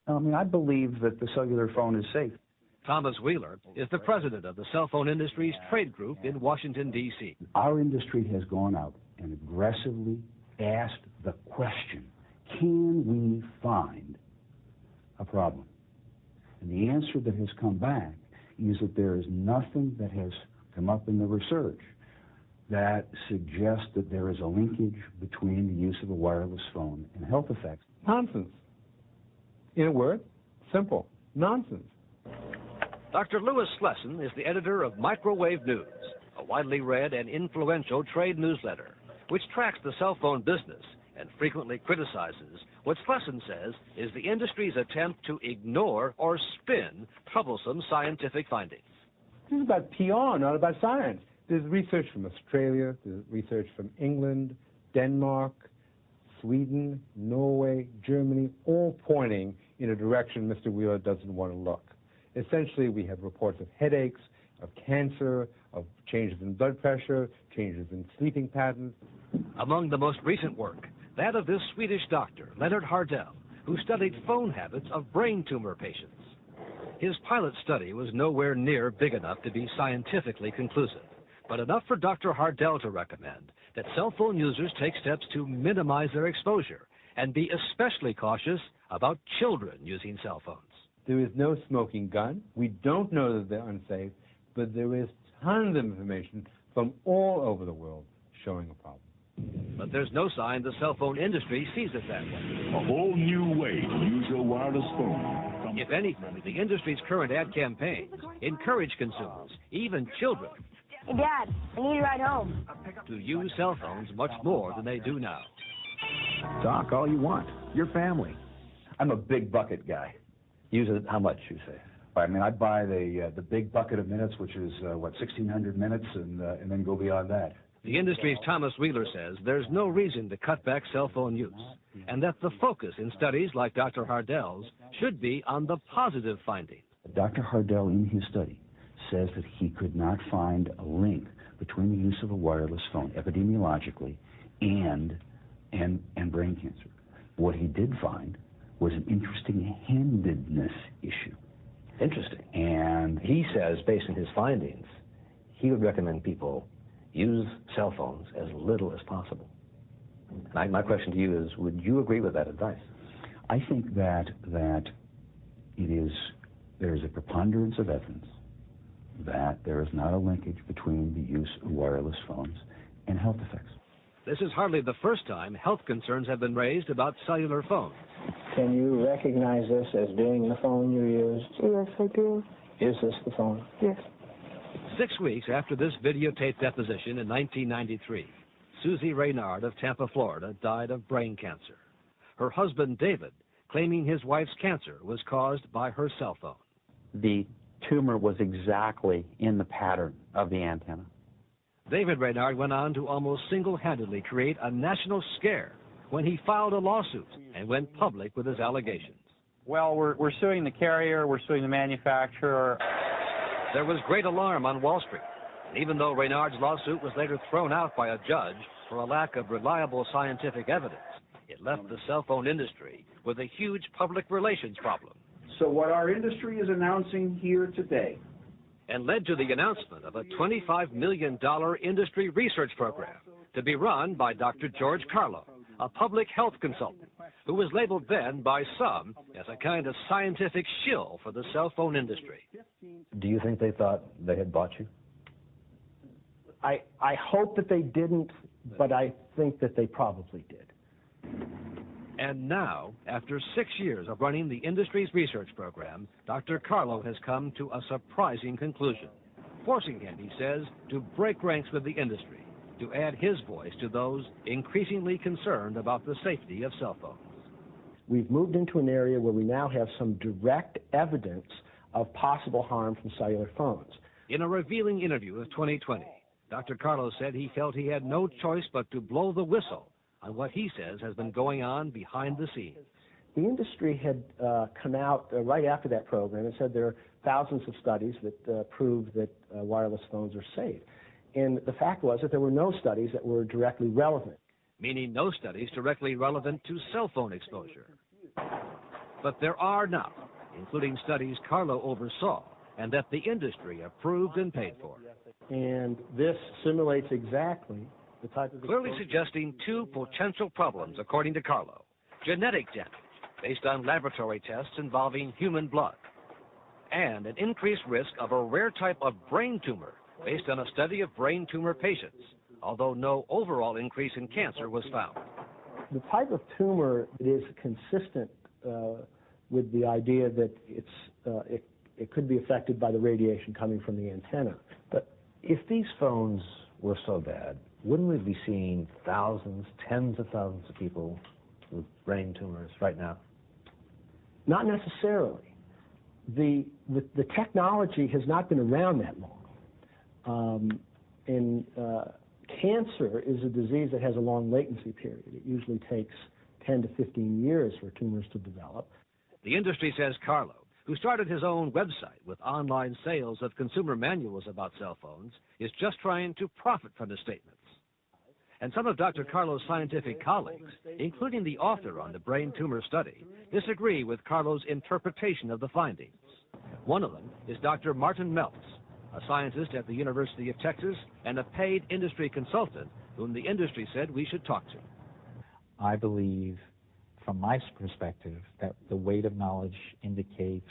I mean, I believe that the cellular phone is safe. Thomas Wheeler is the president of the cell phone industry's trade group in Washington, D.C. Our industry has gone out and aggressively asked the question, can we find a problem? And the answer that has come back is that there is nothing that has come up in the research that suggests that there is a linkage between the use of a wireless phone and health effects. Nonsense. In a word, simple. Nonsense. Dr. Louis Slesson is the editor of Microwave News, a widely read and influential trade newsletter, which tracks the cell phone business and frequently criticizes what Slesson says is the industry's attempt to ignore or spin troublesome scientific findings. This is about PR, not about science. There's research from Australia, there's research from England, Denmark, Sweden, Norway, Germany, all pointing in a direction Mr. Wheeler doesn't want to look. Essentially, we have reports of headaches, of cancer, of changes in blood pressure, changes in sleeping patterns. Among the most recent work, that of this Swedish doctor, Leonard Hardell, who studied phone habits of brain tumor patients. His pilot study was nowhere near big enough to be scientifically conclusive, but enough for Dr. Hardell to recommend that cell phone users take steps to minimize their exposure and be especially cautious about children using cell phones. There is no smoking gun. We don't know that they're unsafe, but there is tons of information from all over the world showing a problem. But there's no sign the cell phone industry sees it that way. A whole new way to use your wireless phone. If anything, the industry's current ad campaigns encourage consumers, even children, Hey, Dad, I need a ride home. to use cell phones much more than they do now. Talk all you want. Your family. I'm a big bucket guy. Use it how much, you say? I mean, I buy the big bucket of minutes, which is, 1,600 minutes, and then go beyond that. The industry's Thomas Wheeler says there's no reason to cut back cell phone use, and that the focus in studies like Dr. Hardell's should be on the positive findings. Dr. Hardell, in his study, says that he could not find a link between the use of a wireless phone epidemiologically and brain cancer. What he did find was an interesting handedness issue. Interesting. And He says, based on his findings, he would recommend people use cell phones as little as possible. And my question to you is, would you agree with that advice? I think that there is a preponderance of evidence that there is not a linkage between the use of wireless phones and health effects. This is hardly the first time health concerns have been raised about cellular phones. Can you recognize this as being the phone you used? Yes, I do. Is this the phone? Yes. 6 weeks after this videotaped deposition in 1993, Susie Reynard of Tampa, Florida, died of brain cancer. Her husband, David, claiming his wife's cancer was caused by her cell phone. The tumor was exactly in the pattern of the antenna. David Reynard went on to almost single-handedly create a national scare when he filed a lawsuit and went public with his allegations. Well, we're suing the carrier, we're suing the manufacturer. There was great alarm on Wall Street, and even though Reynard's lawsuit was later thrown out by a judge for a lack of reliable scientific evidence, it left the cell phone industry with a huge public relations problem. So what our industry is announcing here today, and led to the announcement of a $25 million industry research program to be run by Dr. George Carlo, a public health consultant, who was labeled then by some as a kind of scientific shill for the cell phone industry. Do you think they thought they had bought you? I hope that they didn't, but I think that they probably did. And now, after 6 years of running the industry's research program, Dr. Carlo has come to a surprising conclusion, forcing him, he says, to break ranks with the industry, to add his voice to those increasingly concerned about the safety of cell phones. We've moved into an area where we now have some direct evidence of possible harm from cellular phones. In a revealing interview of 2020, Dr. Carlo said he felt he had no choice but to blow the whistle on what he says has been going on behind the scenes. The industry had come out right after that program and said there are thousands of studies that prove that wireless phones are safe. And the fact was that there were no studies that were directly relevant. Meaning no studies directly relevant to cell phone exposure. But there are now, including studies Carlo oversaw and that the industry approved and paid for. And this simulates exactly the type of... Clearly suggesting two potential problems, according to Carlo. Genetic damage, based on laboratory tests involving human blood, and an increased risk of a rare type of brain tumor, based on a study of brain tumor patients, although no overall increase in cancer was found. The type of tumor is consistent with the idea that it could be affected by the radiation coming from the antenna. But if these phones were so bad, wouldn't we be seeing thousands, tens of thousands of people with brain tumors right now? Not necessarily. The technology has not been around that long. Cancer is a disease that has a long latency period. It usually takes 10 to 15 years for tumors to develop. The industry says Carlo, who started his own website with online sales of consumer manuals about cell phones, is just trying to profit from his statements. And some of Dr. Carlo's scientific colleagues, including the author on the brain tumor study, disagree with Carlo's interpretation of the findings. One of them is Dr. Martin Meltz, a scientist at the University of Texas and a paid industry consultant whom the industry said we should talk to. I believe, from my perspective, that the weight of knowledge indicates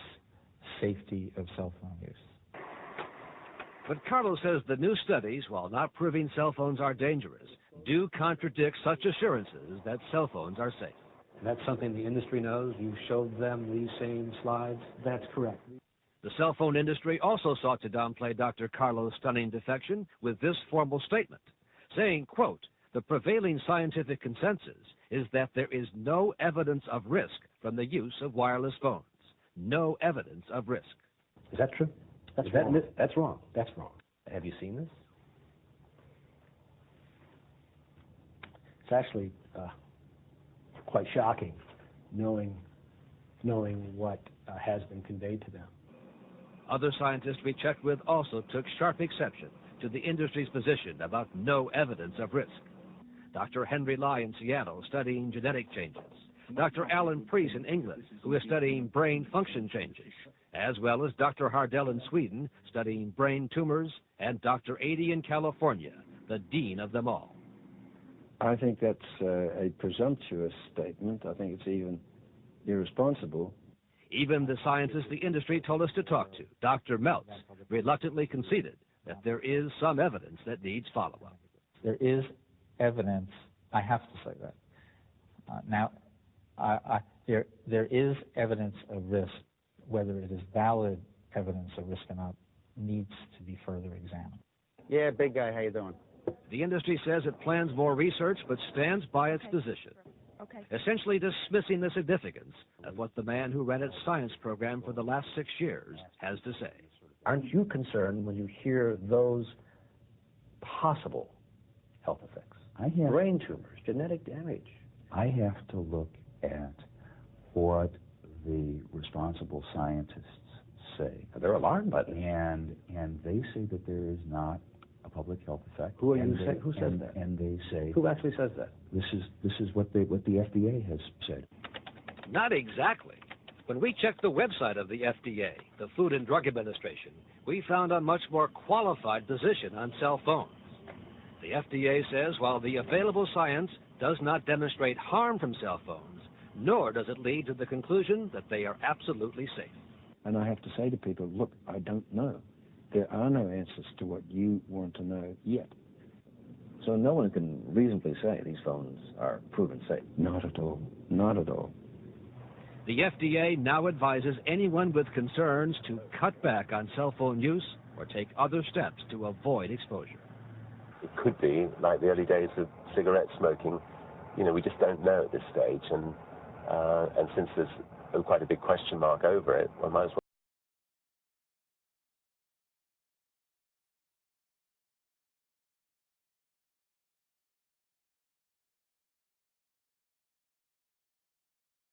safety of cell phone use. But Carlo says the new studies, while not proving cell phones are dangerous, do contradict such assurances that cell phones are safe. That's something the industry knows? You showed them these same slides? That's correct. The cell phone industry also sought to downplay Dr. Carlo's stunning defection with this formal statement, saying, quote, "The prevailing scientific consensus is that there is no evidence of risk from the use of wireless phones. No evidence of risk." Is that true? That's wrong. That's wrong. That's wrong. Have you seen this? It's actually quite shocking, knowing what has been conveyed to them. Other scientists we checked with also took sharp exception to the industry's position about no evidence of risk. Dr. Henry Lai in Seattle, studying genetic changes. Dr. Alan Preece in England, who is studying brain function changes, as well as Dr. Hardell in Sweden, studying brain tumors, and Dr. Adey in California, the dean of them all. I think that's a presumptuous statement. I think it's even irresponsible. Even the scientists the industry told us to talk to, Dr. Meltz, reluctantly conceded that there is some evidence that needs follow-up. There is evidence, I have to say that. There is evidence of risk. Whether it is valid evidence of risk or not needs to be further examined. Yeah, big guy, how you doing? The industry says it plans more research but stands by its position, essentially dismissing the significance of what the man who ran its science program for the last 6 years has to say. Aren't you concerned when you hear those possible health effects? Brain tumors, genetic damage. I have to look at what the responsible scientists say. They're alarmed by this. And they say that there is not a public health effect. Who says that? And they say... Who actually says that? This is what the FDA has said. Not exactly. When we checked the website of the FDA, the Food and Drug Administration, we found a much more qualified position on cell phones. The FDA says while the available science does not demonstrate harm from cell phones, nor does it lead to the conclusion that they are absolutely safe. And I have to say to people, look, I don't know. There are no answers to what you want to know yet. So no one can reasonably say these phones are proven safe? Not at all. Not at all. The FDA now advises anyone with concerns to cut back on cell phone use or take other steps to avoid exposure. It could be like the early days of cigarette smoking. You know, we just don't know at this stage. And since there's quite a big question mark over it, one might as well